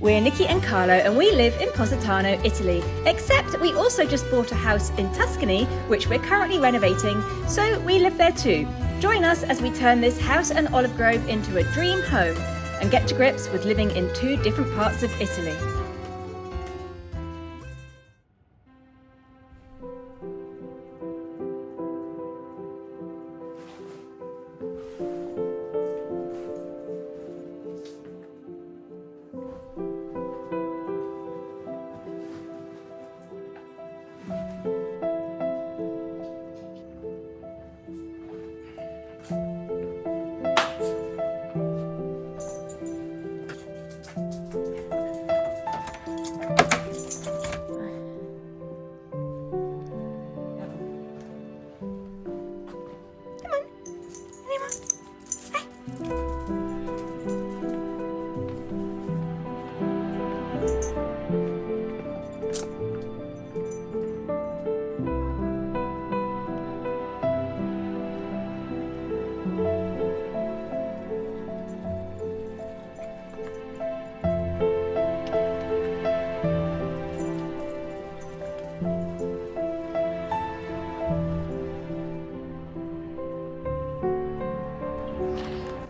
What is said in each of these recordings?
We're Nicki and Carlo and we live in Positano, Italy, except we also just bought a house in Tuscany, which we're currently renovating, so we live there too. Join us as we turn this house and olive grove into a dream home and get to grips with living in two different parts of Italy.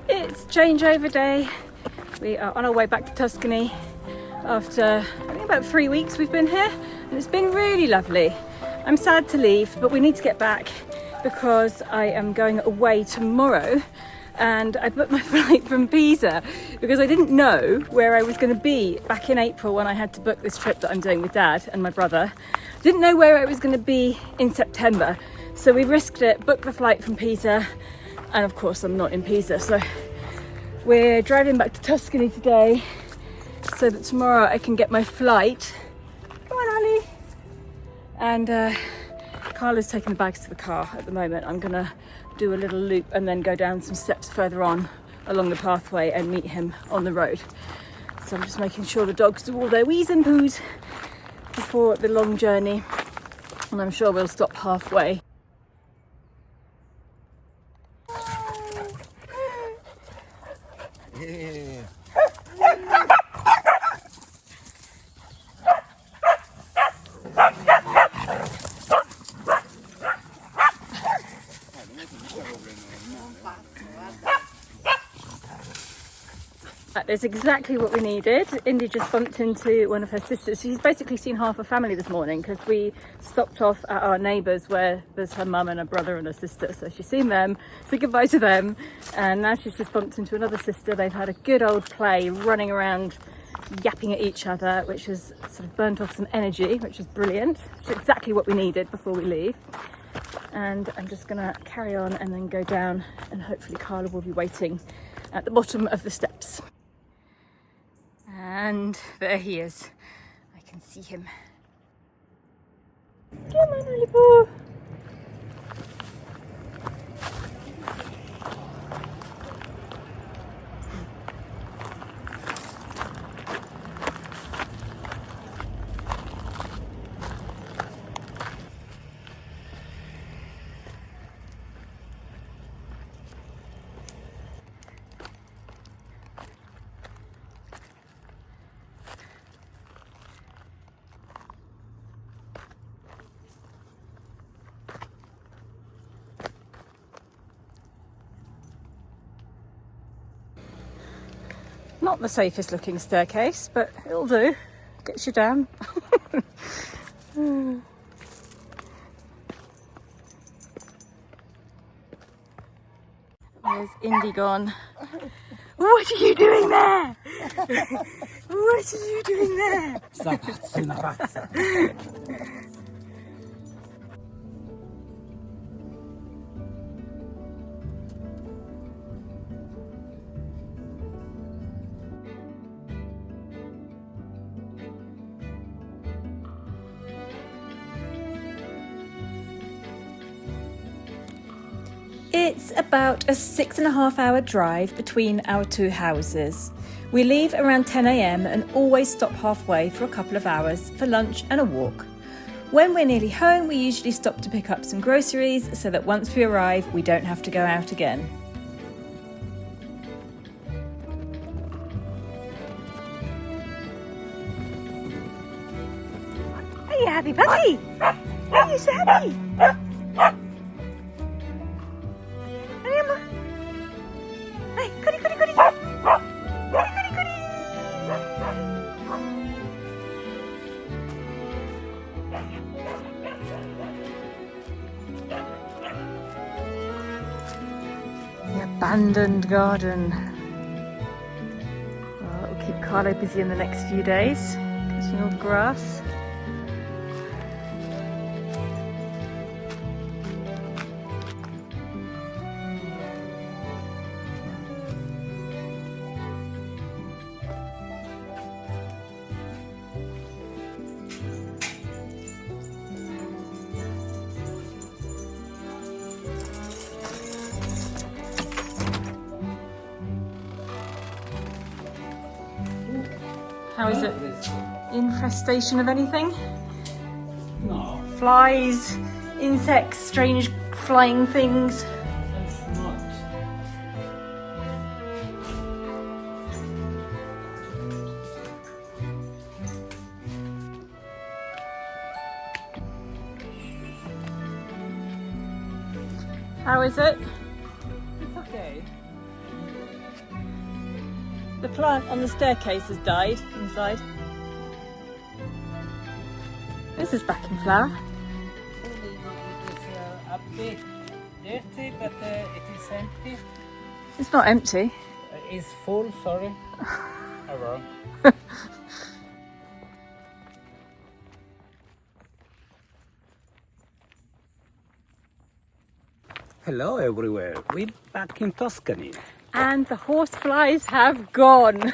It's changeover day. We are on our way back to Tuscany after I think about 3 weeks we've been here, and it's been really lovely. I'm sad to leave, but we need to get back because I am going away tomorrow, and I booked my flight from Pisa because I didn't know where I was going to be back in April when I had to book this trip that I'm doing with Dad and my brother. Didn't know where I was going to be in September, so we risked it, booked the flight from Pisa, and of course I'm not in Pisa, so we're driving back to Tuscany today so that tomorrow I can get my flight. Come on, Ali. And Carlo's taking the bags to the car at the moment. I'm gonna do a little loop and then go down some steps further on along the pathway and meet him on the road. So I'm just making sure the dogs do all their wheeze and poos before the long journey, and I'm sure we'll stop halfway. That's exactly what we needed. Indy just bumped into one of her sisters. She's basically seen half her family this morning because we stopped off at our neighbours where there's her mum and her brother and her sister. So she's seen them, said goodbye to them, and now she's just bumped into another sister. They've had a good old play running around, yapping at each other, which has sort of burnt off some energy, which is brilliant. Which is exactly what we needed before we leave. And I'm just gonna carry on and then go down, and hopefully Carlo will be waiting at the bottom of the steps. And there he is. I can see him. Come on, Oliver. Not the safest looking staircase, but it'll do. Gets you down. There's Indy gone. What are you doing there? What are you doing there? It's about a 6.5 hour drive between our two houses. We leave around 10 a.m. and always stop halfway for a couple of hours for lunch and a walk. When we're nearly home, we usually stop to pick up some groceries so that once we arrive, we don't have to go out again. you happy, puppy? Are you so happy? Andiamo. Dai, corri, corri, corri. Corri, corri, corri. The abandoned garden. Well, it'll keep Carlo busy in the next few days. Cutting all the grass. How is it? Infestation of anything? No, Flies, insects, strange flying things. it's not. How is it? It's okay. The plant on the staircase has died inside. This is back in flower. It is a bit dirty, but it is empty. It's not empty. It's full, sorry. Oh, wrong. Hello everywhere, we're back in Tuscany. And the horseflies have gone.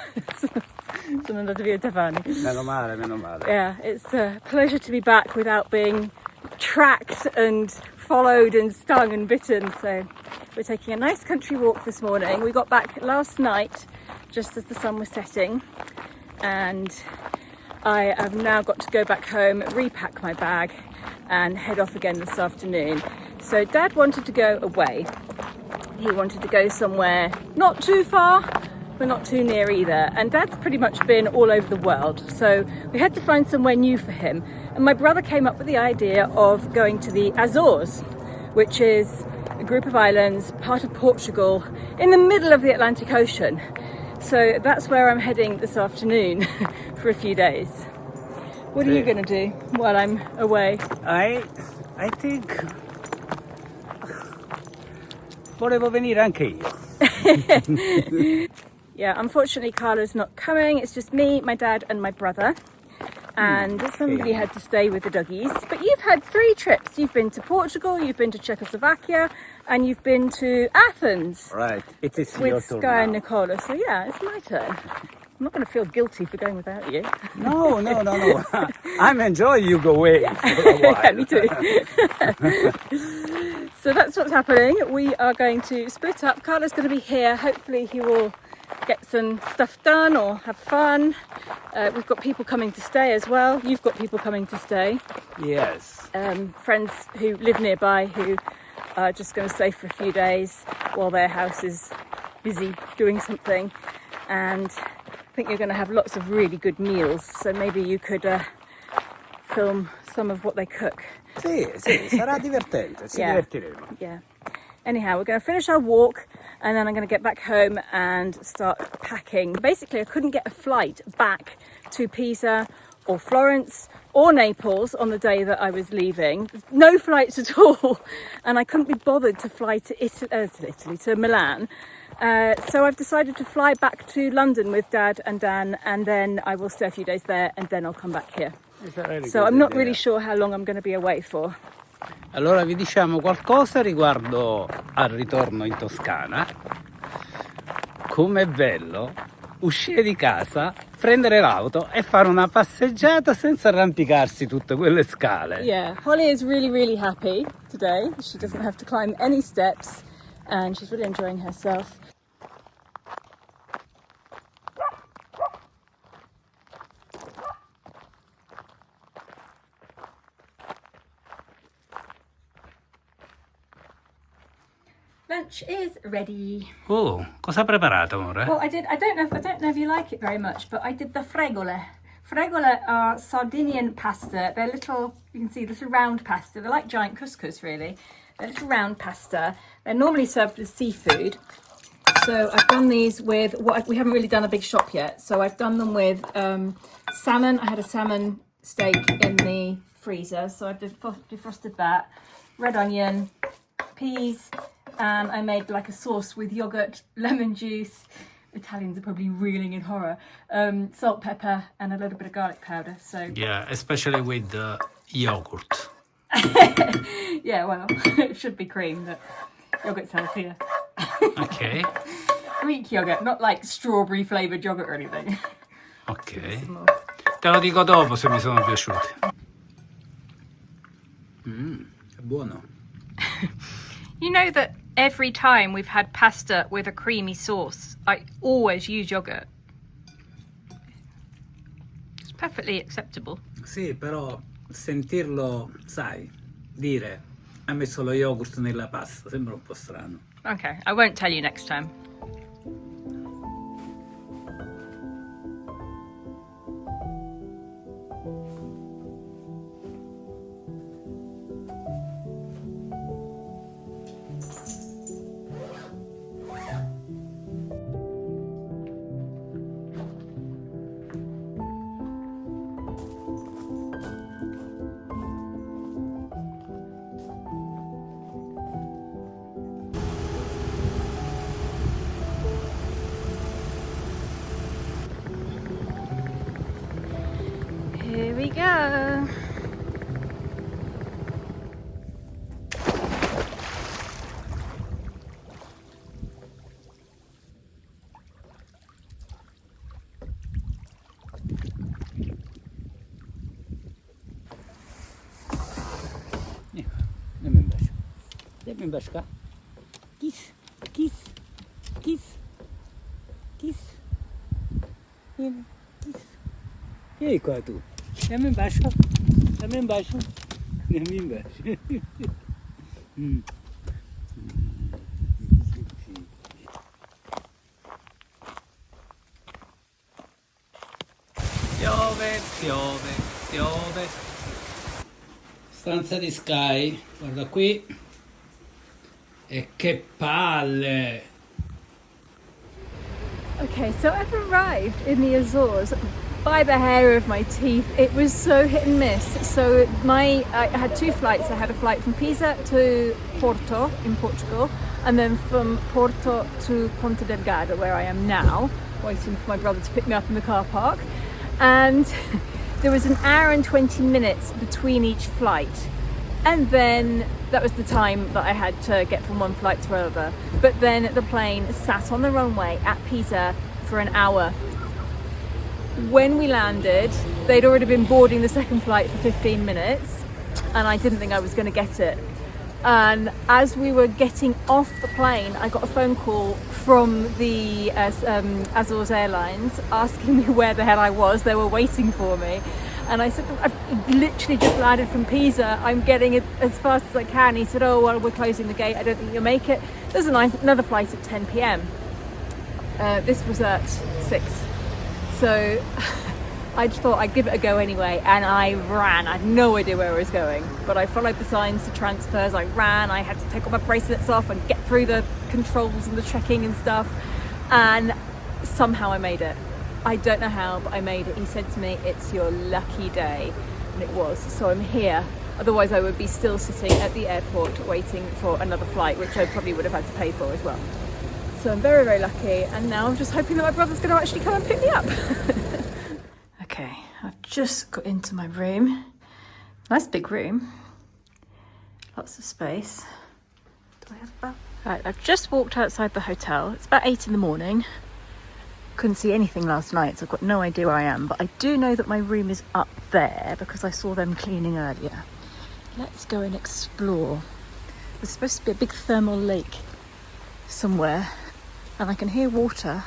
Sono andate via Tavani. Meno male, meno male. Yeah, it's a pleasure to be back without being tracked and followed and stung and bitten. So we're taking a nice country walk this morning. We got back last night just as the sun was setting, and I have now got to go back home, repack my bag and head off again this afternoon. So Dad wanted to go away. He wanted to go somewhere not too far, but not too near either. And Dad's pretty much been all over the world. So we had to find somewhere new for him. And my brother came up with the idea of going to the Azores, which is a group of islands, part of Portugal, in the middle of the Atlantic Ocean. So that's where I'm heading this afternoon for a few days. What are you going to do while I'm away? I think volevo venire anche io. Yeah, unfortunately Carlo's not coming. It's just me, my dad and my brother. And somebody had to stay with the doggies. But you've had 3 trips. You've been to Portugal, you've been to Czechoslovakia, and you've been to Athens. Right, it is your With turn Sky and now. Nicola. So yeah, it's my turn. I'm not going to feel guilty for going without you. No. I'm enjoying you go away for a while. Yeah, me too. So that's what's happening. We are going to split up. Carlo's going to be here. Hopefully he will get some stuff done or have fun. We've got people coming to stay as well. You've got people coming to stay. Yes. Friends who live nearby who are just going to stay for a few days while their house is busy doing something. And I think you're going to have lots of really good meals. So maybe you could film some of what they cook. Sì, sarà divertente, ci divertiremo. Yeah. Anyhow, we're going to finish our walk and then I'm going to get back home and start packing. Basically, I couldn't get a flight back to Pisa or Florence or Naples on the day that I was leaving. No flights at all. And I couldn't be bothered to fly to Italy, to Milan. So I've decided to fly back to London with Dad and Dan, and then I will stay a few days there and then I'll come back here. So I'm not really sure how long I'm going to be away for. Allora vi diciamo qualcosa riguardo al ritorno in Toscana. Com'è bello uscire di casa, prendere l'auto e fare una passeggiata senza arrampicarsi tutte quelle scale. Yeah, Holly is really, really happy today. She doesn't have to climb any steps and she's really enjoying herself. Lunch is ready. Oh, cosa ha preparato, amore? Well, I don't know if you like it very much, but I did the fregole. Fregola are Sardinian pasta. They're little, you can see, little round pasta. They're like giant couscous, really. They're little round pasta. They're normally served with seafood. So I've done these with, we haven't really done a big shop yet. So I've done them with salmon. I had a salmon steak in the freezer. So I've defrosted that. Red onion, peas, and I made like a sauce with yogurt, lemon juice. Italians are probably reeling in horror. Salt, pepper, and a little bit of garlic powder. So Yeah, especially with yogurt. yeah, well, it should be cream, but yogurt's healthier. Ok. Greek yogurt, not like strawberry flavoured yogurt or anything. Ok. Te lo dico dopo se mi sono piaciuti. È buono. You know that every time we've had pasta with a creamy sauce, I always use yogurt. It's perfectly acceptable. Sì, però sentirlo, sai, dire ha messo lo yogurt nella pasta, sembra un po' strano. Okay, I won't tell you next time. Here we go. Dammi un bacio. Dammi un bacio qua. Kiss, kiss, kiss, kiss. Vieni, kiss. Vieni qua tu. Dammi un bacio. Dammi un bacio. Dammi un bacio. Piove, piove, piove. Stanza di Sky, guarda qui. E che palle! Okay, so I've arrived in the Azores by the hair of my teeth. It was so hit and miss. So I had two flights. I had a flight from Pisa to Porto in Portugal, and then from Porto to Ponta Delgada, where I am now, waiting for my brother to pick me up in the car park. And there was an hour and 20 minutes between each flight. And then that was the time that I had to get from one flight to another. But then the plane sat on the runway at Pisa for an hour. When we landed, they'd already been boarding the second flight for 15 minutes, and I didn't think I was going to get it. And as we were getting off the plane, I got a phone call from the Azores Airlines asking me where the hell I was. They were waiting for me. And I said, I've literally just landed from Pisa. I'm getting it as fast as I can. He said, oh, well, we're closing the gate. I don't think you'll make it. There's another flight at 10 p.m. This was at 6. So I just thought I'd give it a go anyway. And I ran. I had no idea where I was going. But I followed the signs to transfers. I ran. I had to take all my bracelets off and get through the controls and the checking and stuff. And somehow I made it. I don't know how, but I made it. He said to me, it's your lucky day. And it was. So I'm here. Otherwise I would be still sitting at the airport waiting for another flight, which I probably would have had to pay for as well. So I'm very, very lucky. And now I'm just hoping that my brother's going to actually come and pick me up. Okay, I've just got into my room. Nice big room. Lots of space. Do I have a bell? Right, I've just walked outside the hotel. It's about 8 in the morning. Couldn't see anything last night, so I've got no idea where I am, but I do know that my room is up there because I saw them cleaning earlier. Let's go and explore. There's supposed to be a big thermal lake somewhere, and I can hear water.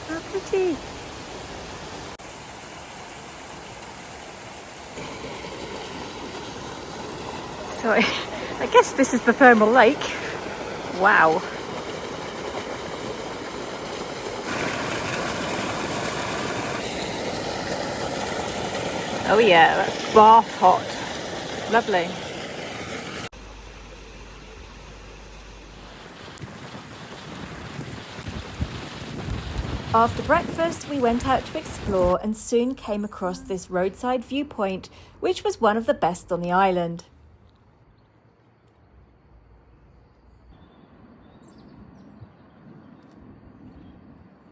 How pretty! So I guess this is the thermal lake. Wow. Oh yeah, that's bath hot. Lovely. After breakfast, we went out to explore and soon came across this roadside viewpoint, which was one of the best on the island.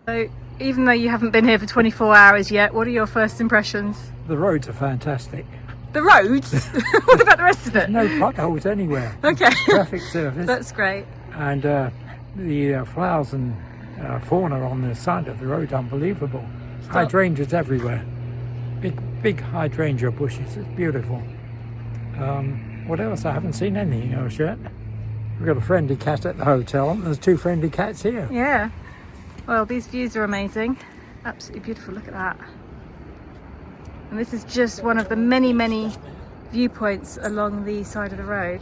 So, even though you haven't been here for 24 hours yet, what are your first impressions? The roads are fantastic. The roads? What about the rest of it? No potholes anywhere. Okay. Perfect surface. That's great. And the flowers and fauna on the side of the road, unbelievable. Hydrangeas everywhere. Big hydrangea bushes. It's beautiful. What else? I haven't seen anything else yet. We've got a friendly cat at the hotel, and there's 2 friendly cats here. Yeah. Well, these views are amazing. Absolutely beautiful. Look at that. And this is just one of the many, many viewpoints along the side of the road.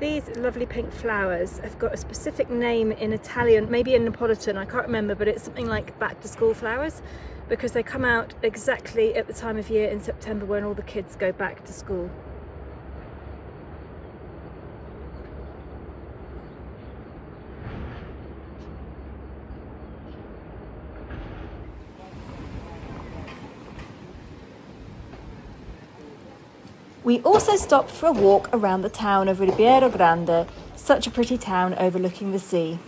These lovely pink flowers have got a specific name in Italian, maybe in Napolitan, I can't remember, but it's something like back to school flowers, because they come out exactly at the time of year in September when all the kids go back to school. We also stopped for a walk around the town of Ribeiro Grande, such a pretty town overlooking the sea.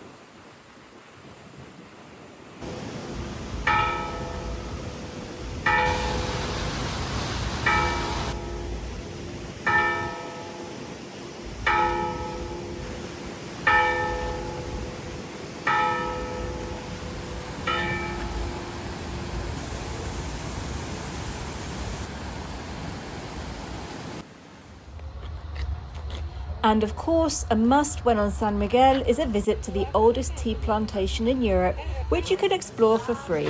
And of course, a must when on San Miguel is a visit to the oldest tea plantation in Europe, which you can explore for free.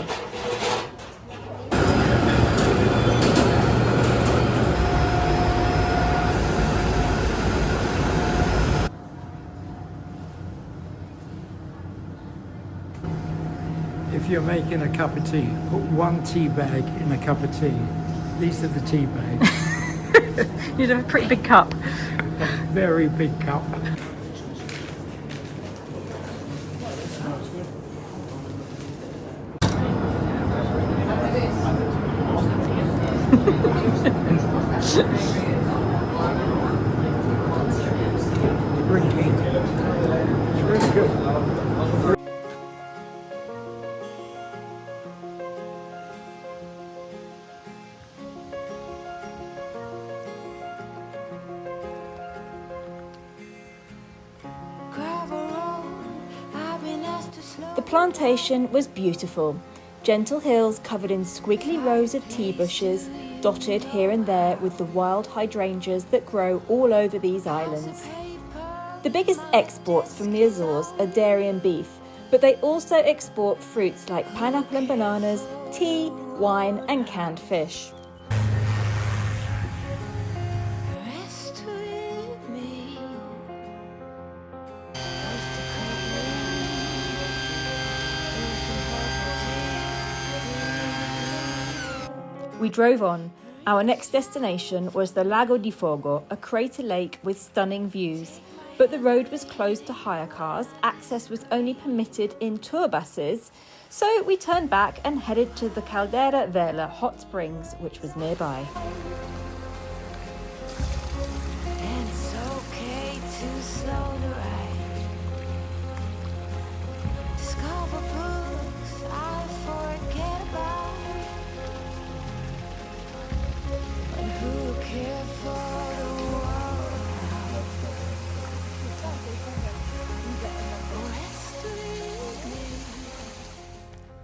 If you're making a cup of tea, put 1 tea bag in a cup of tea. These are the tea bags. You'd have a pretty big cup. A very big cup. Drinking. It's really good. The plantation was beautiful. Gentle hills covered in squiggly rows of tea bushes, dotted here and there with the wild hydrangeas that grow all over these islands. The biggest exports from the Azores are dairy and beef, but they also export fruits like pineapple and bananas, tea, wine and canned fish. We drove on. Our next destination was the Lago di Fogo, a crater lake with stunning views. But the road was closed to hire cars, access was only permitted in tour buses, so we turned back and headed to the Caldera Vela hot springs, which was nearby. It's okay to slow the ride. Discover books I forget about. And who care for the world?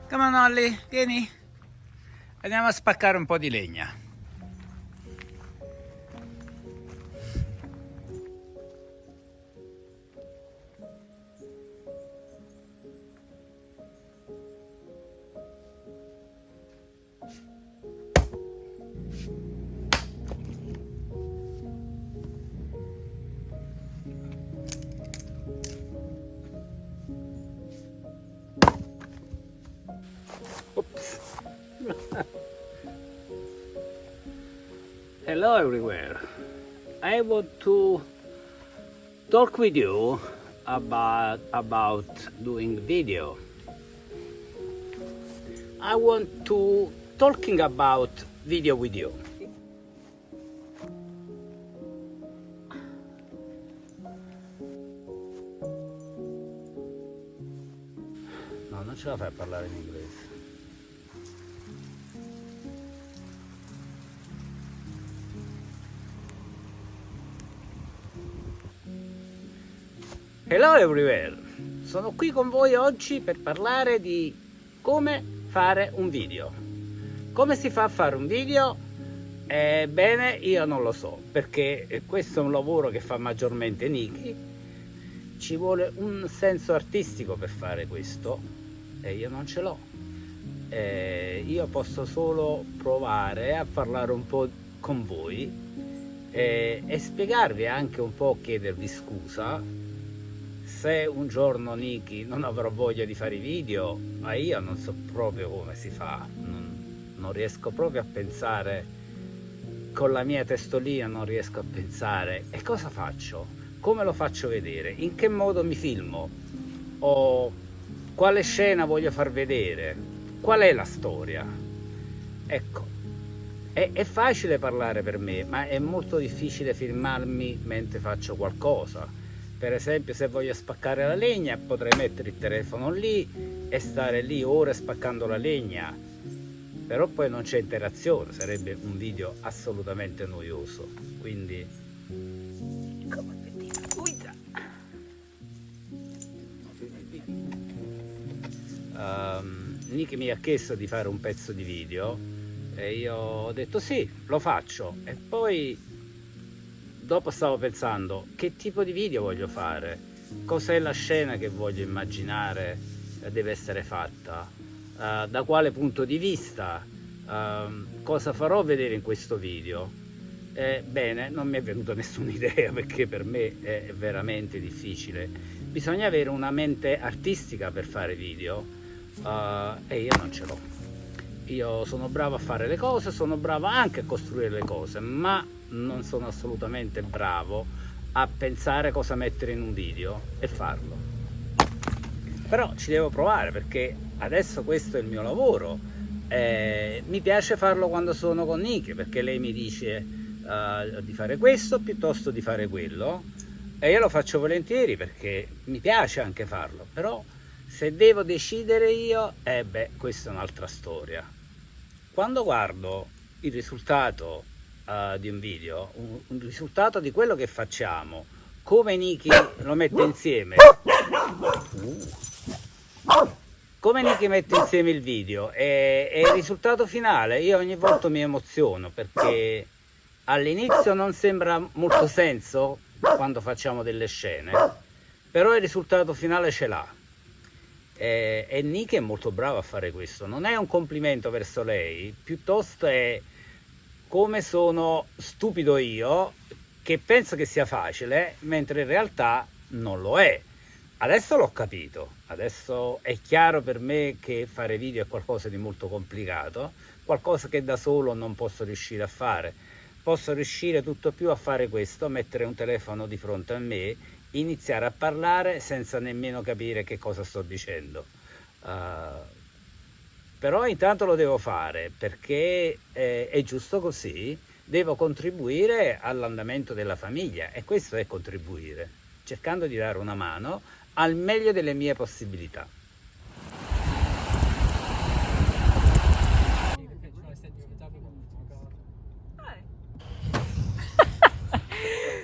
Come on Ollie, vieni. Andiamo a spaccare un po' di legna. Hello everywhere. I want to talk with you about doing video. I want to talking about video with you. No, non ce la fai a parlare in inglese. Hello everywhere! Sono qui con voi oggi per parlare di come fare un video. Come si fa a fare un video? Bene, io non lo so, perché questo è un lavoro che fa maggiormente Nicki. Ci vuole un senso artistico per fare questo e io non ce l'ho. Io posso solo provare a parlare un po' con voi e spiegarvi anche un po', chiedervi scusa se un giorno Nicki non avrò voglia di fare i video, ma io non so proprio come si fa, non riesco proprio a pensare, con la mia testolina non riesco a pensare. E cosa faccio? Come lo faccio vedere? In che modo mi filmo? O quale scena voglio far vedere? Qual è la storia? Ecco, è facile parlare per me, ma è molto difficile filmarmi mentre faccio qualcosa. Per esempio, se voglio spaccare la legna potrei mettere il telefono lì e stare lì ore spaccando la legna, però poi non c'è interazione, sarebbe un video assolutamente noioso. Quindi Nicki mi ha chiesto di fare un pezzo di video e io ho detto sì, lo faccio. E poi dopo stavo pensando che tipo di video voglio fare, cos'è la scena che voglio immaginare deve essere fatta, da quale punto di vista, cosa farò vedere in questo video. Bene, non mi è venuta nessuna idea, perché per me è veramente difficile. Bisogna avere una mente artistica per fare video e io non ce l'ho. Io sono bravo a fare le cose, sono bravo anche a costruire le cose, ma non sono assolutamente bravo a pensare cosa mettere in un video e farlo. Però ci devo provare, perché adesso questo è il mio lavoro. Mi piace farlo quando sono con Nicki, perché lei mi dice di fare questo piuttosto di fare quello, e io lo faccio volentieri perché mi piace anche farlo. Però se devo decidere io, questa è un'altra storia. Quando guardo il risultato di un video, un risultato di quello che facciamo, come Nicki lo mette insieme, come Nicki mette insieme il video e il risultato finale, io ogni volta mi emoziono, perché all'inizio non sembra molto senso quando facciamo delle scene, però il risultato finale ce l'ha. E Nicki è molto brava a fare questo. Non è un complimento verso lei, piuttosto è come sono stupido io che penso che sia facile, mentre in realtà non lo è. Adesso l'ho capito, adesso è chiaro per me che fare video è qualcosa di molto complicato, qualcosa che da solo non posso riuscire a fare. Posso riuscire tutto più a fare questo, mettere un telefono di fronte a me, iniziare a parlare senza nemmeno capire che cosa sto dicendo. Però intanto lo devo fare, perché è giusto così, devo contribuire all'andamento della famiglia, e questo è contribuire, cercando di dare una mano al meglio delle mie possibilità.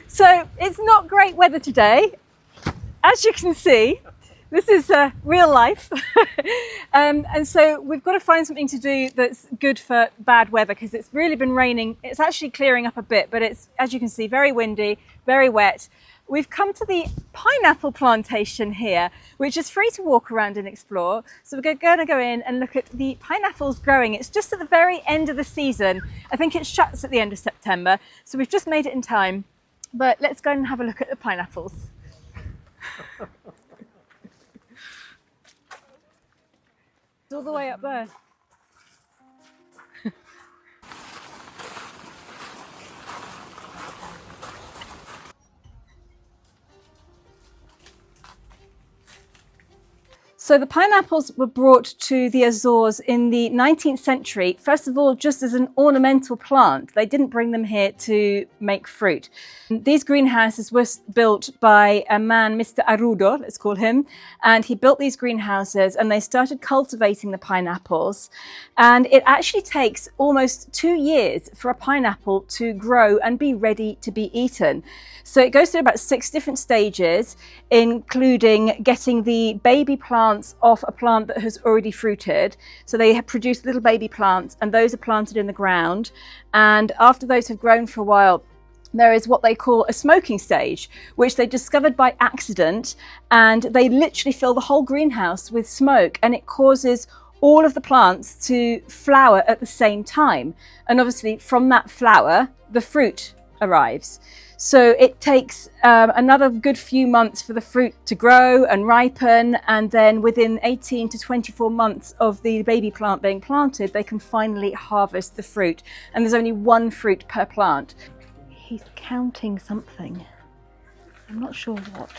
So it's not great weather today. As you can see, this is real life. And so we've got to find something to do that's good for bad weather, because it's really been raining. It's actually clearing up a bit, but it's, as you can see, very windy, very wet. We've come to the pineapple plantation here, which is free to walk around and explore. So we're going to go in and look at the pineapples growing. It's just at the very end of the season. I think it shuts at the end of September. So we've just made it in time. But let's go and have a look at the pineapples. It's all the way up there. So the pineapples were brought to the Azores in the 19th century, first of all, just as an ornamental plant. They didn't bring them here to make fruit. These greenhouses were built by a man, Mr. Arrudo, let's call him, and he built these greenhouses and they started cultivating the pineapples. And it actually takes almost 2 years for a pineapple to grow and be ready to be eaten. So it goes through about 6 different stages, including getting the baby plants off a plant that has already fruited. So they have produced little baby plants and those are planted in the ground. And after those have grown for a while, there is what they call a smoking stage, which they discovered by accident, and they literally fill the whole greenhouse with smoke, and it causes all of the plants to flower at the same time. And obviously from that flower, the fruit arrives. So it takes another good few months for the fruit to grow and ripen, and then within 18 to 24 months of the baby plant being planted, they can finally harvest the fruit. And there's only 1 fruit per plant. He's counting something. I'm not sure what.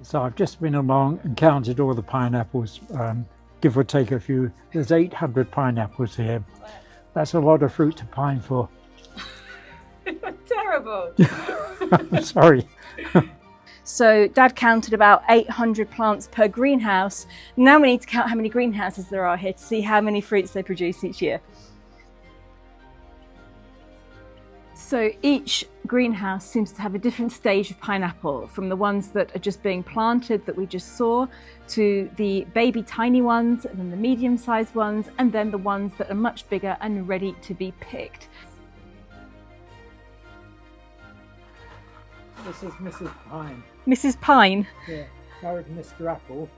So I've just been along and counted all the pineapples, give or take a few. There's 800 pineapples here. That's a lot of fruit to pine for. Terrible. I'm sorry. So Dad counted about 800 plants per greenhouse. Now we need to count how many greenhouses there are here to see how many fruits they produce each year. So each greenhouse seems to have a different stage of pineapple, from the ones that are just being planted that we just saw, to the baby tiny ones, and then the medium-sized ones, and then the ones that are much bigger and ready to be picked. This is Mrs. Pine. Mrs. Pine. Yeah, married Mr. Apple,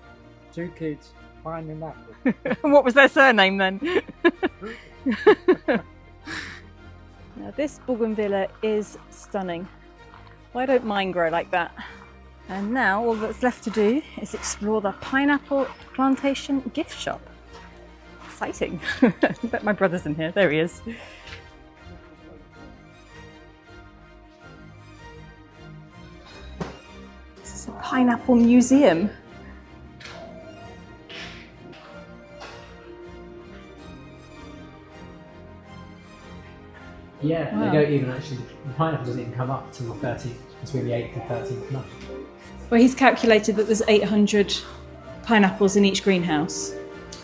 2 kids, Pine and Apple. What was their surname then? Now this bougainvillea is stunning. Why don't mine grow like that? And now all that's left to do is explore the pineapple plantation gift shop. Exciting. I bet my brother's in here. There he is. This is a pineapple museum. Yeah, Wow. they don't even actually, the pineapple doesn't even come up till the 13th, between the 8th and 13th month. Well, he's calculated that there's 800 pineapples in each greenhouse.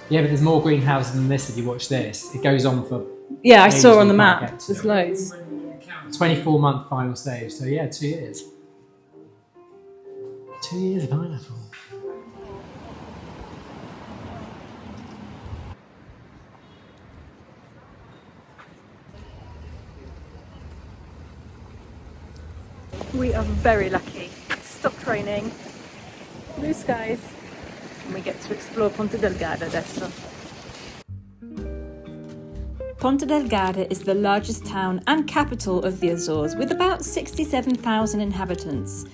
Yeah, but there's more greenhouses than this if you watch this. It goes on for Yeah, I ages saw on the you can't map. get to There's it. loads. 24-month final stage, so yeah, 2 years. 2 years of pineapple. We are very lucky. It's stopped raining, blue skies, and we get to explore Ponta Delgada adesso. Ponta Delgada is the largest town and capital of the Azores, with about 67,000 inhabitants.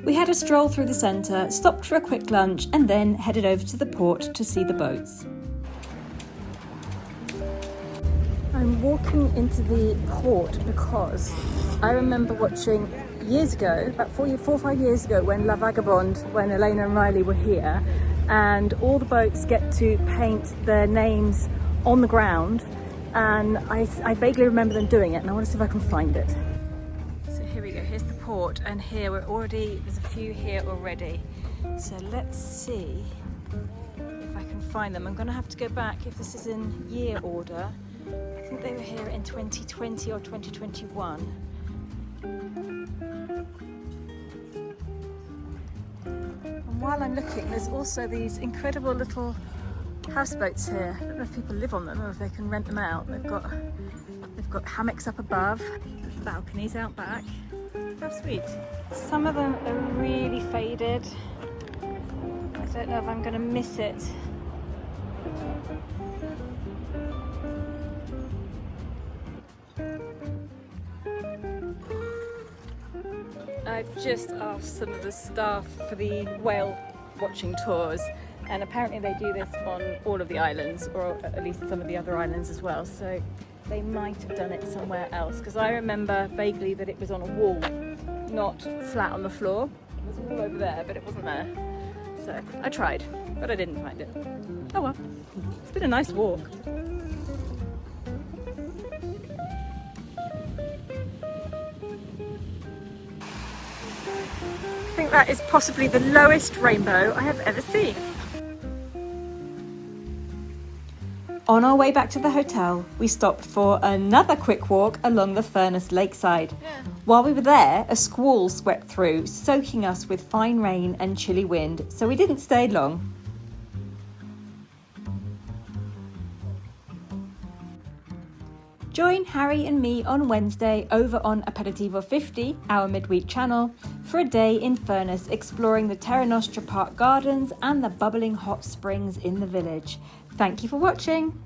We had a stroll through the centre, stopped for a quick lunch, and then headed over to the port to see the boats. I'm walking into the port because I remember watching years ago, about 4 or 5 years ago, when La Vagabonde, when Elena and Riley were here, and all the boats get to paint their names on the ground, and I vaguely remember them doing it, and I want to see if I can find it. So here we go, here's the port, and here there's a few here already. So let's see if I can find them. I'm going to have to go back if this is in year order. I think they were here in 2020 or 2021. And while I'm looking, there's also these incredible little houseboats here. I don't know if people live on them or if they can rent them out. They've got hammocks up above, balconies out back. How sweet. Some of them are really faded. I don't know if I'm going to miss it. I've just asked some of the staff for the whale watching tours, and apparently they do this on all of the islands, or at least some of the other islands as well, so they might have done it somewhere else, because I remember vaguely that it was on a wall, not flat on the floor. It was all over there, but it wasn't there. So I tried, but I didn't find it. Oh well, it's been a nice walk. I think that is possibly the lowest rainbow I have ever seen. On our way back to the hotel, we stopped for another quick walk along the Furness lakeside. While we were there, a squall swept through, soaking us with fine rain and chilly wind, so we didn't stay long. Join Harry and me on Wednesday over on Aperitivo 50, our midweek channel, for a day in Furness exploring the Terra Nostra Park gardens and the bubbling hot springs in the village. Thank you for watching.